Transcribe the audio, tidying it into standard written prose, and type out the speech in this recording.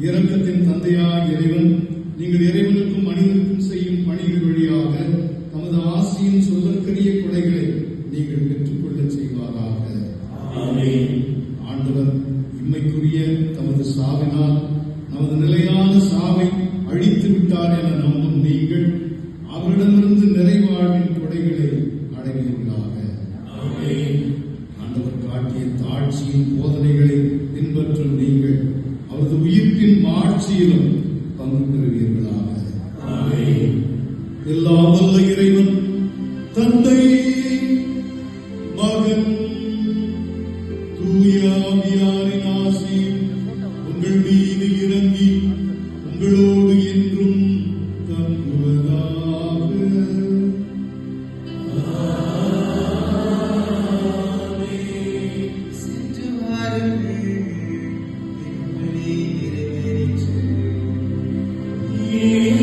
இரக்கத்தின் தந்தையாய் இறைவன் நீங்கள் இறைவனுக்கும் மனிதனுக்கும் செய்யும் பணிகள் வழியாக தமது ஆசியின் சொல்லற்கரிய கொடைகளை நீங்கள் பெற்றுக்கொள்ள செய்வாராக. ஆண்டவர் இம்மைக்குரிய தமது சாவினால் நமது நிலையான சாவை அழித்து விட்டார் என நம்பும் நீங்கள் அவரிடமிருந்து நிறைவாழ்வின் கொடைகளை அடைவீர்களாக. ஆண்டவர் காட்டிய தாட்சியின் போதனைகளை பின்பற்றும் நீங்கள் அவரது உயிர்ப்பின் மாட்சியிலும் பங்கு பெறுவீர்களாக. எல்லாம் வல்ல இறைவன் தந்தை, மகன், தூய ஆவியாரின் ஆசி உங்கள் மீது இறங்கி உங்களோடு என்றும் தங்குவதாக. Yeah.